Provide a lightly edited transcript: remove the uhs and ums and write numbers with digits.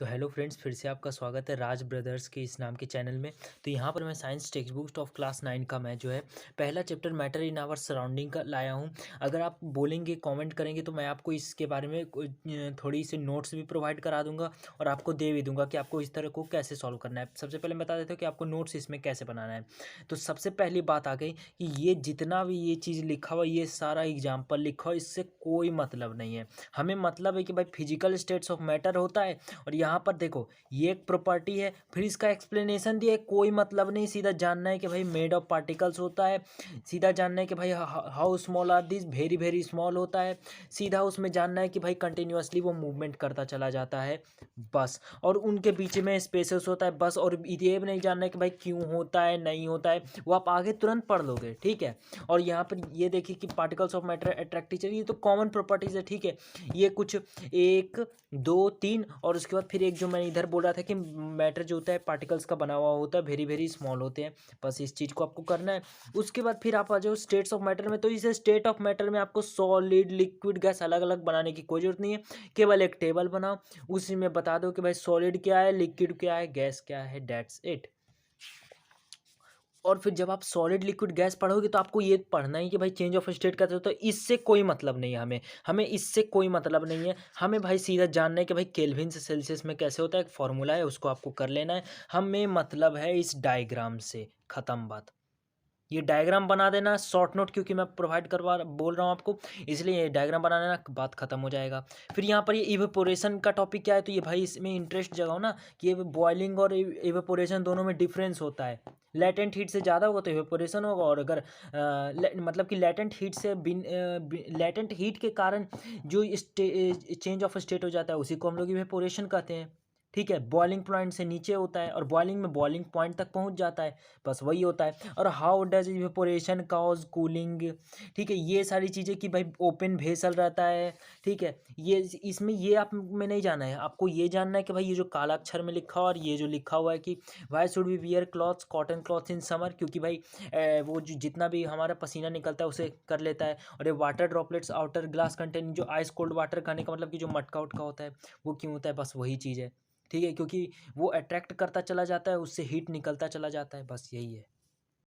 तो hello friends, फिर से आपका स्वागत है राज ब्रदर्स के इस नाम के चैनल में। तो यहाँ पर मैं science text book of class 9 का मैं जो है पहला chapter matter in our surrounding का लाया हूँ। अगर आप बोलेंगे कमेंट करेंगे तो मैं आपको इसके बारे में थोड़ी सी नोट्स भी प्रोवाइड करा दूंगा और आपको दे भी दूंगा कि आपको इस तरह को कैसे सॉल्व करना है। सबसे पहले बता देता हूँ कि आपको नोट्स इसमें कैसे बनाना है। तो सबसे पहली बात आ गई कि ये जितना भी ये चीज़ लिखा हुआ, ये सारा एग्जाम्पल लिखा हुआ, इससे कोई मतलब नहीं है। हमें मतलब है कि भाई फिजिकल स्टेट्स ऑफ मैटर होता है और यहाँ पर देखो ये एक प्रॉपर्टी है, फिर इसका एक्सप्लेनेशन दिया है। कोई मतलब नहीं, सीधा जानना है कि भाई मेड ऑफ पार्टिकल्स होता है, सीधा जानना है कि भाई how small are this, very very small होता है, सीधा उसमें जानना है कि भाई कंटिन्यूअसली वो मूवमेंट करता चला जाता है बस, और उनके बीच में स्पेसेस होता है बस। और ये भी नहीं जानना है कि भाई क्यों होता है, नहीं होता है, वो आप आगे तुरंत पढ़ लोगे, ठीक है। और यहाँ पर ये देखिए कि पार्टिकल्स ऑफ मैटर अट्रैक्टिव, ये तो कॉमन प्रॉपर्टीज है, ठीक है। ये कुछ एक दो तीन और उसके बाद फिर एक जो मैं इधर बोल रहा था कि मैटर जो होता है पार्टिकल्स का बना हुआ होता है, वेरी वेरी स्मॉल होते हैं, बस इस चीज़ को आपको करना है। उसके बाद फिर आप आ जाओ स्टेट्स ऑफ मैटर में। तो इस स्टेट ऑफ मैटर में आपको सॉलिड, लिक्विड, गैस अलग अलग बनाने की कोई जरूरत नहीं है। केवल एक टेबल बनाओ, उसी में बता दो कि भाई सॉलिड क्या है, लिक्विड क्या है, गैस क्या है, दैट्स इट। और फिर जब आप सॉलिड लिक्विड गैस पढ़ोगे तो आपको ये पढ़ना है कि भाई चेंज ऑफ स्टेट का तो इससे कोई मतलब नहीं है। हमें इससे कोई मतलब नहीं है। हमें भाई सीधा जानना है कि भाई केल्विन से सेल्सियस में कैसे होता है, एक फॉर्मूला है, उसको आपको कर लेना है। हमें मतलब है इस डायग्राम से, ख़त्म बात। ये डायग्राम बना देना शॉर्ट नोट, क्योंकि मैं प्रोवाइड करवा बोल रहा हूँ आपको, इसलिए ये डायग्राम बना देना, बात खत्म हो जाएगा। फिर यहाँ पर ये इवेपोरेशन का टॉपिक क्या है, तो ये भाई इसमें इंटरेस्ट जगाओ ना कि ये बॉइलिंग और इवेपोरेशन दोनों में डिफरेंस होता है। लेटेंट हीट से ज़्यादा होगा तो इवेपोरेशन होगा, और अगर मतलब कि लेटेंट हीट से लेटेंट हीट के कारण जो चेंज ऑफ स्टेट हो जाता है उसी को हम लोग इवेपोरेशन कहते हैं, ठीक है। बॉइलिंग पॉइंट से नीचे होता है और बॉइलिंग में बॉइलिंग पॉइंट तक पहुंच जाता है, बस वही होता है। और how does evaporation cause cooling, ठीक है। ये सारी चीज़ें कि भाई ओपन वेसल रहता है, ठीक है। ये इसमें ये आप में नहीं जाना है, आपको ये जानना है कि भाई ये जो काला अक्षर में लिखा हुआ और ये जो लिखा हुआ है कि why should we wear clothes, cotton clothes in summer, क्योंकि भाई वो जो जितना भी हमारा पसीना निकलता है उसे कर लेता है। और ये water droplets outer glass containing, जो आइस कोल्ड वाटर खाने का मतलब कि जो मटका उटका होता है वो क्यों होता है, बस वही चीज़ है, ठीक है। क्योंकि वो अट्रैक्ट करता चला जाता है, उससे हीट निकलता चला जाता है, बस यही है।